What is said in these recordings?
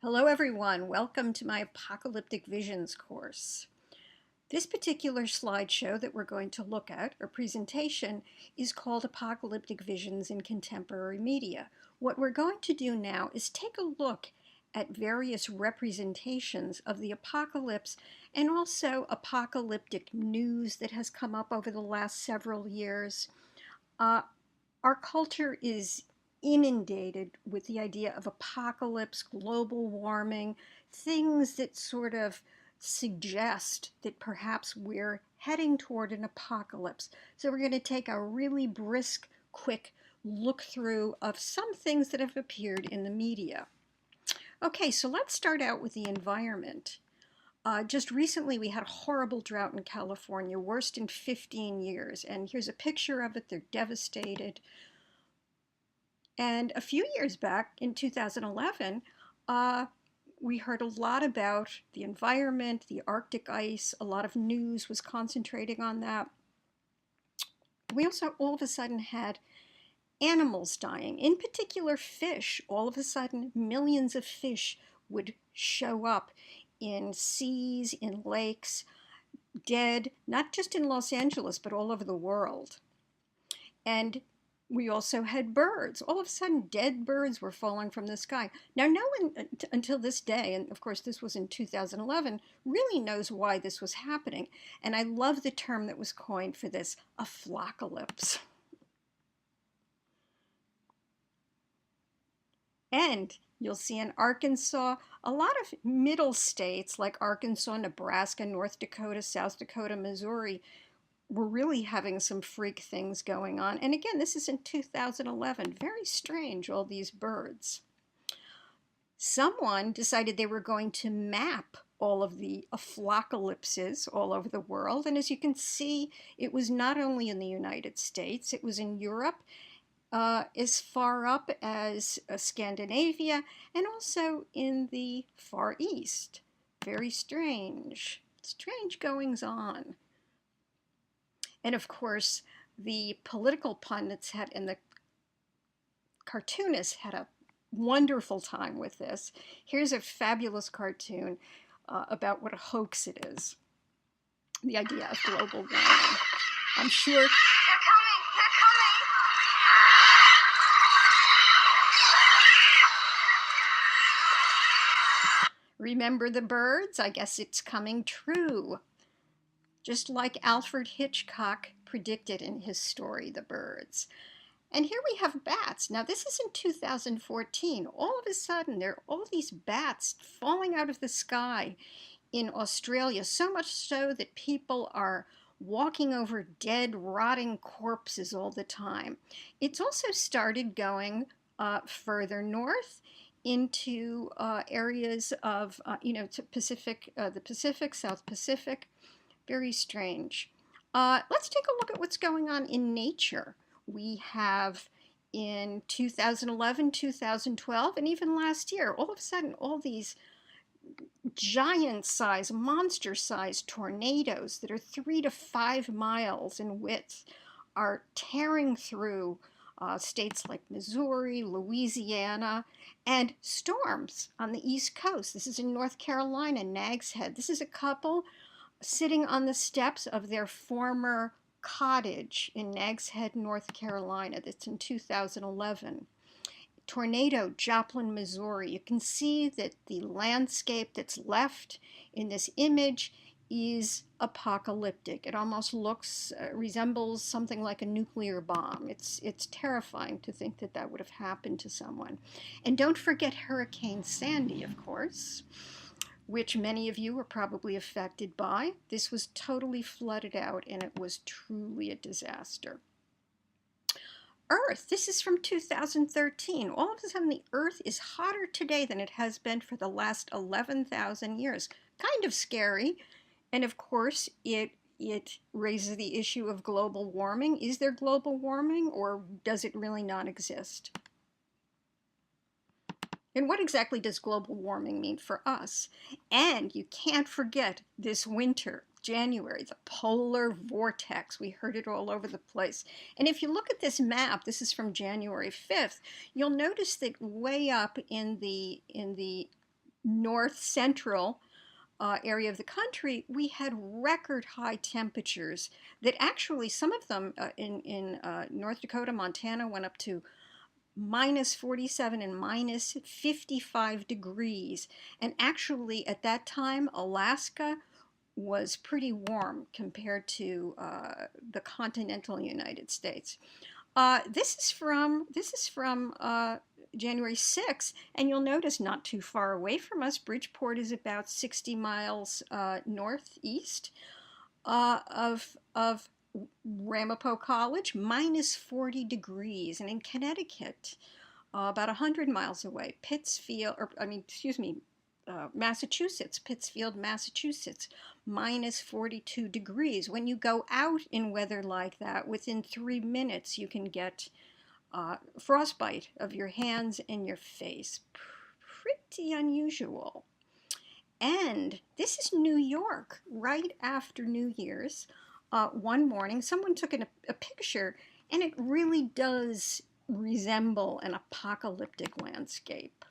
Hello everyone, welcome to my Apocalyptic Visions course. This particular slideshow that we're going to look at, or presentation, is called Apocalyptic Visions in Contemporary Media. What we're going to do now is take a look at various representations of the apocalypse and also apocalyptic news that has come up over the last several years. Our culture is inundated with the idea of apocalypse, global warming, things that sort of suggest that perhaps we're heading toward an apocalypse. So we're going to take a really brisk, quick look through of some things that have appeared in the media. Okay, so let's start out with the environment. Just recently we had a horrible drought in California, worst in 15 years, and here's a picture of it. They're devastated. And a few years back, in 2011, we heard a lot about the environment, the Arctic ice. A lot of news was concentrating on that. We also all of a sudden had animals dying, in particular fish. All of a sudden, millions of fish would show up in seas, in lakes, dead, not just in Los Angeles, but all over the world. And we also had birds. All of a sudden, dead birds were falling from the sky. Now, no one until this day, and of course this was in 2011, really knows why this was happening. And I love the term that was coined for this, a flockalypse. And you'll see in Arkansas, a lot of middle states like Arkansas, Nebraska, North Dakota, South Dakota, Missouri, we're really having some freak things going on. And again, this is in 2011. Very strange, all these birds. Someone decided they were going to map all of the flockalypses all over the world. And as you can see, it was not only in the United States, it was in Europe, as far up as Scandinavia, and also in the Far East. Very strange. Strange goings on. And of course, the political pundits had, and the cartoonists had a wonderful time with this. Here's a fabulous cartoon about what a hoax it is. The idea of global warming. I'm sure. They're coming! They're coming! Remember the birds? I guess it's coming true. Just like Alfred Hitchcock predicted in his story, The Birds. And here we have bats. Now this is in 2014. All of a sudden, there are all these bats falling out of the sky in Australia, so much so that people are walking over dead, rotting corpses all the time. It's also started going further north into areas of, to Pacific, the Pacific, South Pacific. Very strange. Let's take a look at what's going on in nature. We have in 2011, 2012, and even last year, all of a sudden, all these giant-sized, monster-sized tornadoes that are 3 to 5 miles in width are tearing through states like Missouri, Louisiana, and storms on the East Coast. This is in North Carolina, Nags Head. This is a couple sitting on the steps of their former cottage in Nags Head, North Carolina. That's in 2011. Tornado, Joplin, Missouri. You can see that the landscape that's left in this image is apocalyptic. It almost looks, resembles something like a nuclear bomb. It's terrifying to think that that would have happened to someone. And don't forget Hurricane Sandy, of course, which many of you were probably affected by. This was totally flooded out, and it was truly a disaster. Earth, this is from 2013. All of a sudden, the Earth is hotter today than it has been for the last 11,000 years. Kind of scary. And of course, it raises the issue of global warming. Is there global warming, or does it really not exist? And what exactly does global warming mean for us? And you can't forget this winter, January, the polar vortex. We heard it all over the place. And if you look at this map, this is from January 5th, you'll notice that way up in the north central area of the country, we had record high temperatures that actually, some of them in North Dakota, Montana, went up to minus 47 and minus 55 degrees. And actually, at that time, Alaska was pretty warm compared to the continental United States. This is from January 6th, and you'll notice not too far away from us, Bridgeport is about 60 miles northeast of Ramapo College, minus 40 degrees, and in Connecticut, about 100 miles away, Massachusetts, Pittsfield, Massachusetts, minus 42 degrees. When you go out in weather like that, within 3 minutes, you can get frostbite of your hands and your face. Pretty unusual. And this is New York, right after New Year's. One morning, someone took a picture, and it really does resemble an apocalyptic landscape.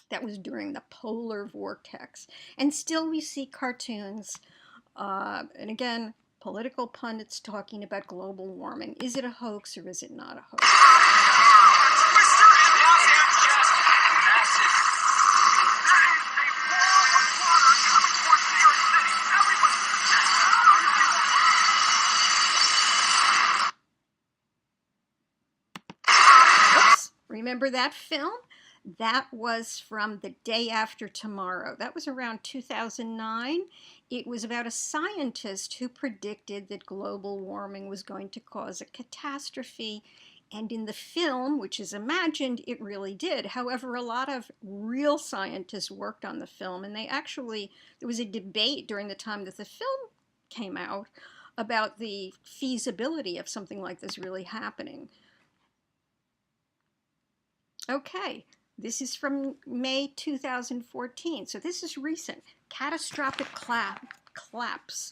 That was during the polar vortex. And still we see cartoons. And again, political pundits talking about global warming. Is it a hoax or is it not a hoax? Oops, remember that film? That was from The Day After Tomorrow. That was around 2009. It was about a scientist who predicted that global warming was going to cause a catastrophe. And in the film, which is imagined, it really did. However, a lot of real scientists worked on the film, and there was a debate during the time that the film came out about the feasibility of something like this really happening. Okay. This is from May 2014, so this is recent. Catastrophic collapse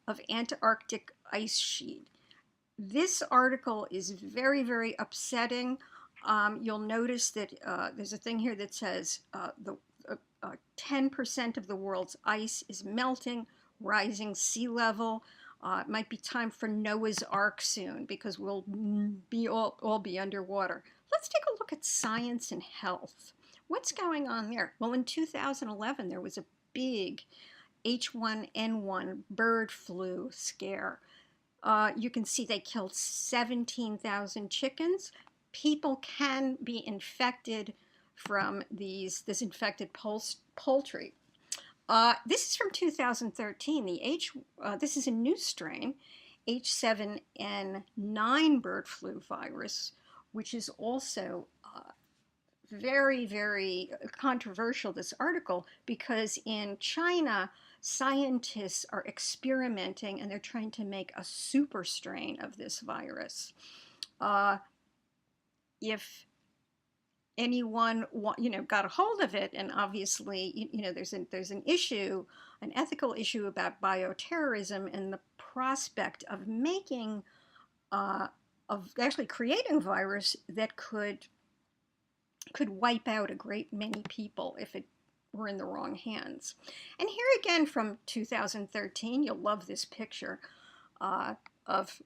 of Antarctic ice sheet. This article is very, very upsetting. You'll notice that there's a thing here that says 10% of the world's ice is melting, rising sea level. It might be time for Noah's Ark soon because we'll all be underwater. Let's take a look at science and health. What's going on there? Well, in 2011, there was a big H1N1 bird flu scare. You can see they killed 17,000 chickens. People can be infected from this infected poultry. This is from 2013. This is a new strain, H7N9 bird flu virus, which is also very, very controversial, this article, because in China, scientists are experimenting and they're trying to make a super strain of this virus. If anyone got a hold of it, and obviously there's an issue, an ethical issue about bioterrorism and the prospect of making of actually creating a virus that could wipe out a great many people if it were in the wrong hands. And here again from 2013, you'll love this picture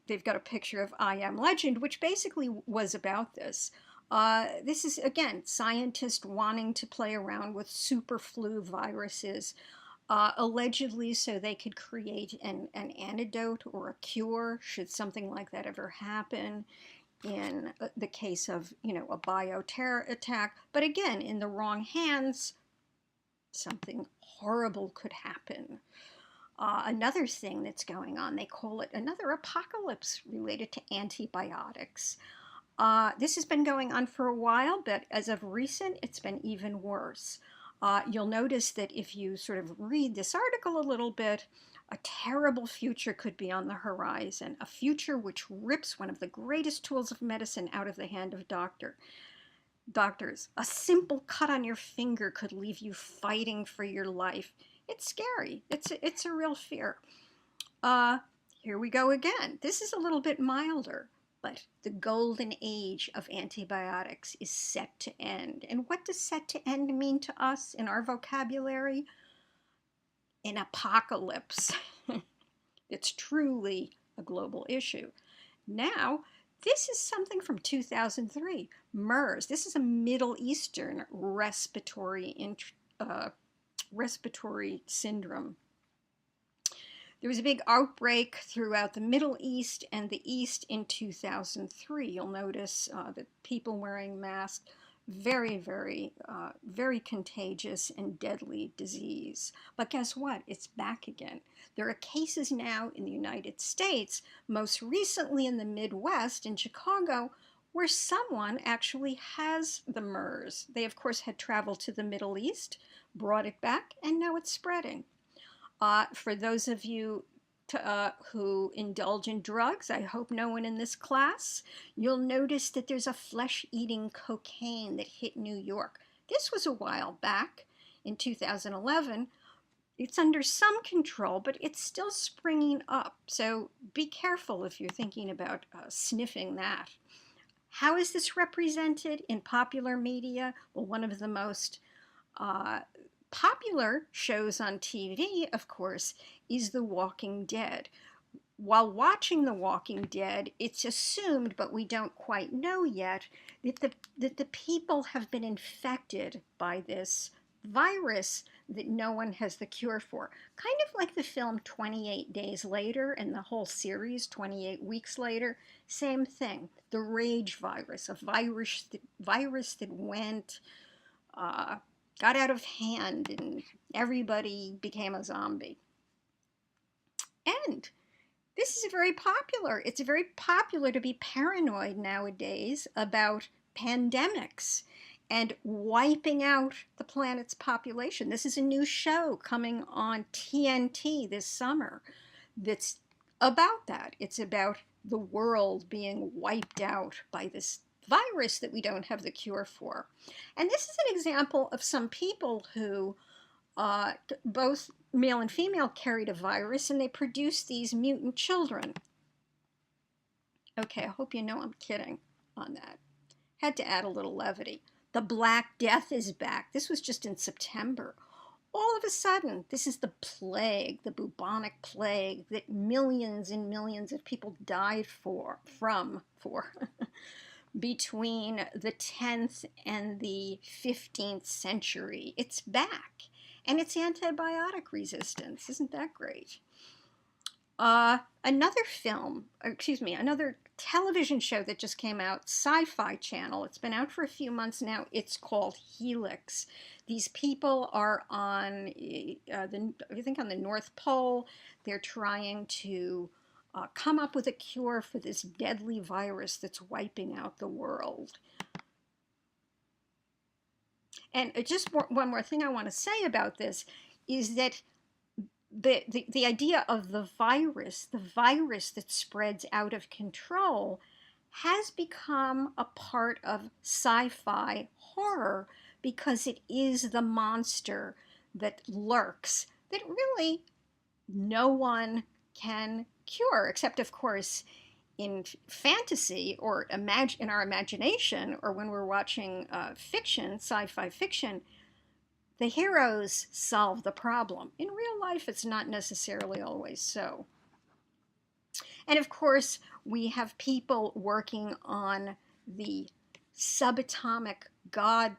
they've got a picture of I Am Legend, which basically was about this. This is, again, scientists wanting to play around with super flu viruses, allegedly so they could create an antidote or a cure should something like that ever happen in the case of, a bioterror attack. But again, in the wrong hands, something horrible could happen. Another thing that's going on, they call it another apocalypse related to antibiotics. This has been going on for a while, but as of recent, it's been even worse. You'll notice that if you sort of read this article a little bit, a terrible future could be on the horizon, a future which rips one of the greatest tools of medicine out of the hand of doctors. A simple cut on your finger could leave you fighting for your life. It's scary. It's a real fear. Here we go again. This is a little bit milder, But the golden age of antibiotics is set to end. And what does set to end mean to us in our vocabulary? An apocalypse. It's truly a global issue. Now, this is something from 2003, MERS. This is a Middle Eastern respiratory syndrome. There was a big outbreak throughout the Middle East and the East in 2003. You'll notice that people wearing masks, very contagious and deadly disease. But guess what? It's back again. There are cases now in the United States, most recently in the Midwest, in Chicago, where someone actually has the MERS. They, of course, had traveled to the Middle East, brought it back, and now it's spreading. For those of you who indulge in drugs, I hope no one in this class, you'll notice that there's a flesh-eating cocaine that hit New York. This was a while back in 2011. It's under some control, but it's still springing up. So be careful if you're thinking about sniffing that. How is this represented in popular media? Well, one of the most popular shows on TV, of course, is The Walking Dead. While watching The Walking Dead, it's assumed, but we don't quite know yet, that the people have been infected by this virus that no one has the cure for. Kind of like the film 28 Days Later and the whole series 28 Weeks Later. Same thing. The rage virus, a virus that went, got out of hand and everybody became a zombie. And this is very popular. It's very popular to be paranoid nowadays about pandemics and wiping out the planet's population. This is a new show coming on TNT this summer that's about that. It's about the world being wiped out by this virus that we don't have the cure for. And this is an example of some people who both male and female carried a virus, and they produced these mutant children. Okay, I hope you know I'm kidding on that. Had to add a little levity. The Black Death is back. This was just in September. All of a sudden, this is the plague, the bubonic plague that millions and millions of people died from between the 10th and the 15th century. It's back. And it's antibiotic resistance. Isn't that great? Another television show that just came out, Sci-Fi Channel. It's been out for a few months now. It's called Helix. These people are on, I think on the North Pole. They're trying to come up with a cure for this deadly virus that's wiping out the world. And just one more thing I want to say about this is that the idea of the virus that spreads out of control, has become a part of sci-fi horror because it is the monster that lurks, that really no one can cure, except, of course, in fantasy or in our imagination, or when we're watching fiction, sci-fi fiction, the heroes solve the problem. In real life, it's not necessarily always so. And of course, we have people working on the subatomic God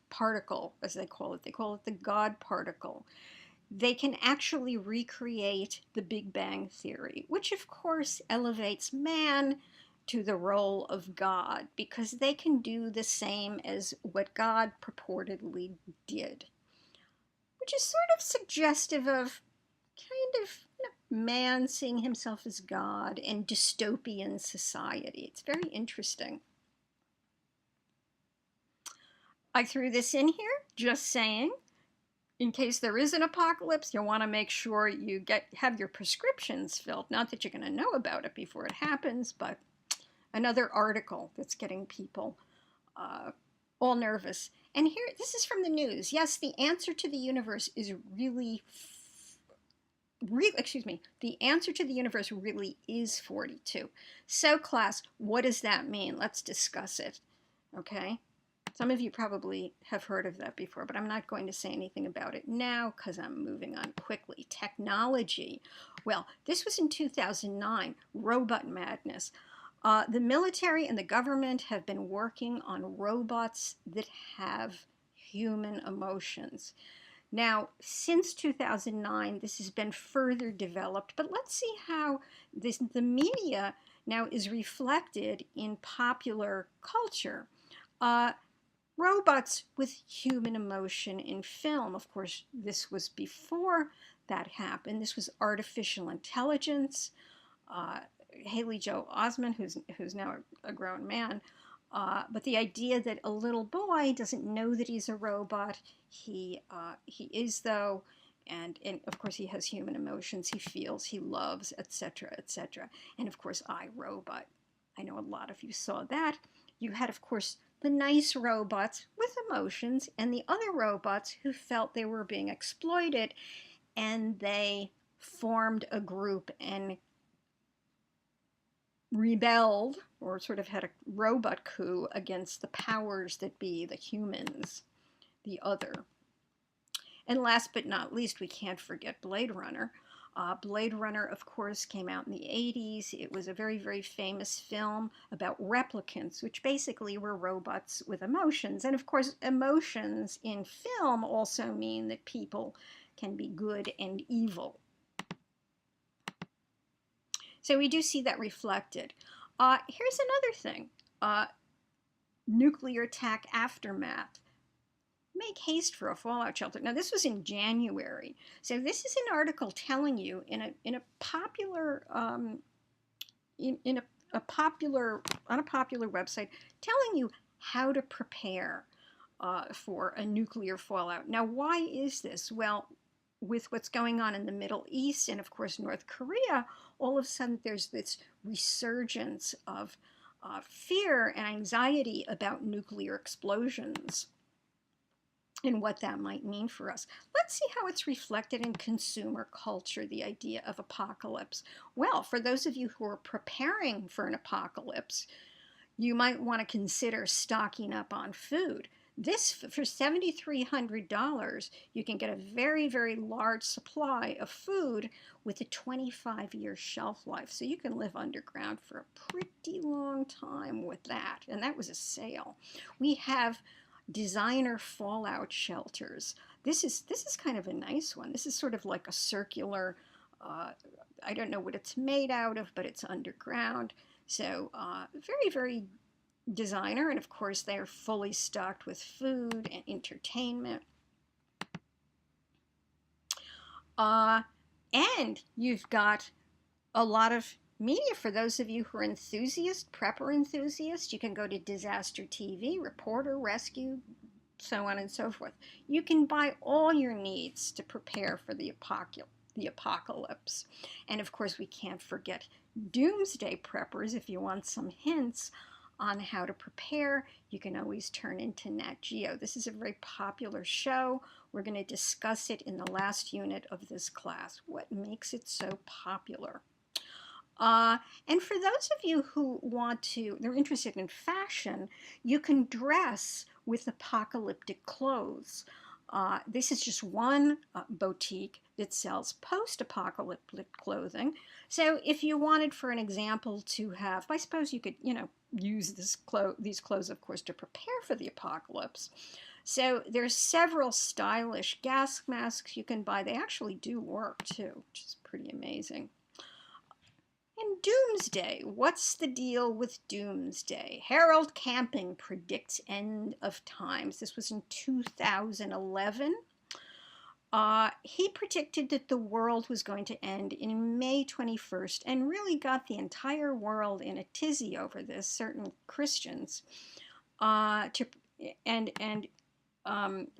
particle, as they call it. They call it the God particle. They can actually recreate the Big Bang Theory, which of course elevates man to the role of God, because they can do the same as what God purportedly did, which is sort of suggestive of kind of man seeing himself as God and dystopian society. It's very interesting. I threw this in here just saying, in case there is an apocalypse, you'll want to make sure you have your prescriptions filled. Not that you're going to know about it before it happens, but another article that's getting people all nervous. And here, this is from the news. Yes, the answer to the universe is really the answer to the universe really is 42. So class, what does that mean? Let's discuss it, okay? Some of you probably have heard of that before, but I'm not going to say anything about it now because I'm moving on quickly. Technology. Well, this was in 2009, robot madness. The military and the government have been working on robots that have human emotions. Now, since 2009, this has been further developed, but let's see how the media now is reflected in popular culture. Uh, Robots with human emotion in film. Of course, this was before that happened. This was artificial intelligence. Uh, Haley Joel Osment, who's now a grown man, but the idea that a little boy doesn't know that he's a robot, he is though, and of course he has human emotions. He feels, he loves, etc., etc. And of course, I, Robot. I know a lot of you saw that. You had, of course, the nice robots with emotions and the other robots who felt they were being exploited, and they formed a group and rebelled or sort of had a robot coup against the powers that be, the humans, the other. And last but not least, we can't forget Blade Runner. Blade Runner, of course, came out in the 80s. It was a very, very famous film about replicants, which basically were robots with emotions. And of course, emotions in film also mean that people can be good and evil. So we do see that reflected. Here's another thing. Nuclear attack aftermath. Make haste for a fallout shelter. Now this was in January. So this is an article telling you in a popular on a popular website, telling you how to prepare for a nuclear fallout. Now why is this? Well, with what's going on in the Middle East and of course North Korea, all of a sudden there's this resurgence of fear and anxiety about nuclear explosions and what that might mean for us. Let's see how it's reflected in consumer culture, the idea of apocalypse. Well, for those of you who are preparing for an apocalypse, you might want to consider stocking up on food. This, for $7,300, you can get a very, very large supply of food with a 25-year shelf life. So you can live underground for a pretty long time with that. And that was a sale. We have designer fallout shelters. This is kind of a nice one. This is sort of like a circular, I don't know what it's made out of, but it's underground. So very, very designer. And of course, they're fully stocked with food and entertainment. And you've got a lot of media for those of you who are enthusiasts, prepper enthusiasts. You can go to Disaster TV, Reporter, Rescue, so on and so forth. You can buy all your needs to prepare for the apocalypse. And of course, we can't forget doomsday preppers. If you want some hints on how to prepare, you can always turn into Nat Geo. This is a very popular show. We're going to discuss it in the last unit of this class. What makes it so popular? And for those of you who they're interested in fashion, you can dress with apocalyptic clothes. This is just one boutique that sells post-apocalyptic clothing. So if you wanted, for an example, to have, I suppose you could, use these clothes, of course, to prepare for the apocalypse. So there's several stylish gas masks you can buy. They actually do work too, which is pretty amazing. And doomsday, what's the deal with doomsday? Harold Camping predicts end of times. This was in 2011. He predicted that the world was going to end in May 21st and really got the entire world in a tizzy over this, certain Christians,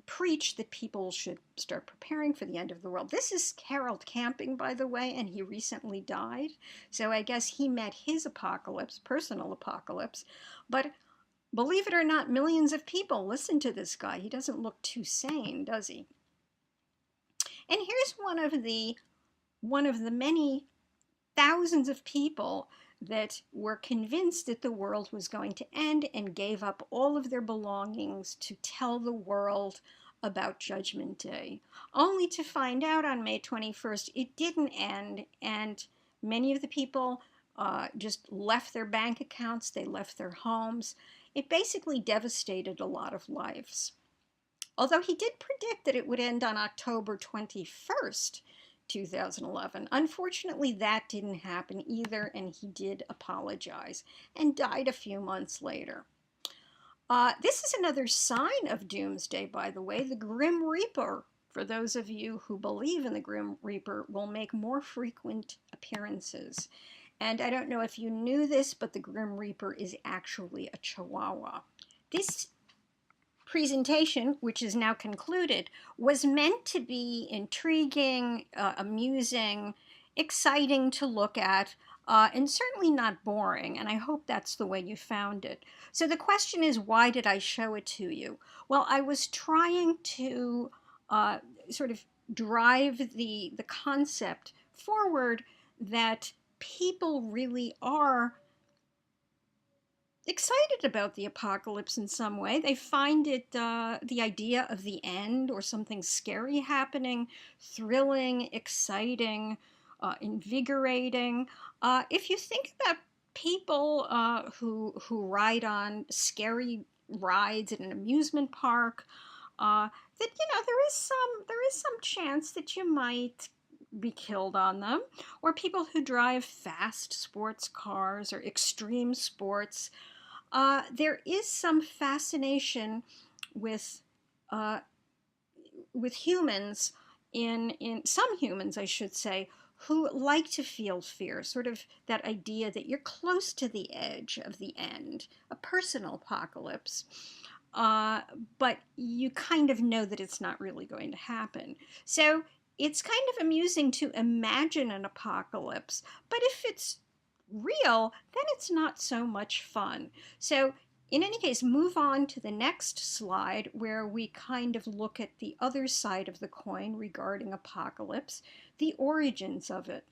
preach that people should start preparing for the end of the world. This is Harold Camping, by the way, and he recently died. So I guess he met his apocalypse, personal apocalypse. But believe it or not, millions of people listen to this guy. He doesn't look too sane, does he? And here's one of the one of the many thousands of people that were convinced that the world was going to end and gave up all of their belongings to tell the world about Judgment Day, only to find out on May 21st it didn't end, and many of the people just left their bank accounts, they left their homes. It basically devastated a lot of lives. Although he did predict that it would end on October 21st, 2011. Unfortunately, that didn't happen either, and he did apologize and died a few months later. This is another sign of doomsday, by the way. The Grim Reaper, for those of you who believe in the Grim Reaper, will make more frequent appearances. And I don't know if you knew this, but the Grim Reaper is actually a Chihuahua. This presentation, which is now concluded, was meant to be intriguing, amusing, exciting to look at, and certainly not boring. And I hope that's the way you found it. So the question is, why did I show it to you? Well, I was trying to sort of drive the concept forward that people really are excited about the apocalypse in some way. They find it, the idea of the end or something scary happening, thrilling, exciting, invigorating. If you think about people who ride on scary rides at an amusement park, that there is some chance that you might be killed on them, or people who drive fast sports cars or extreme sports. There is some fascination with uh, with humans, in some humans, I should say, who like to feel fear, sort of that idea that you're close to the edge of the end, a personal apocalypse. Uh, but you kind of know that it's not really going to happen. So it's kind of amusing to imagine an apocalypse, but if it's real, then it's not so much fun. So in any case, move on to the next slide where we kind of look at the other side of the coin regarding apocalypse, the origins of it.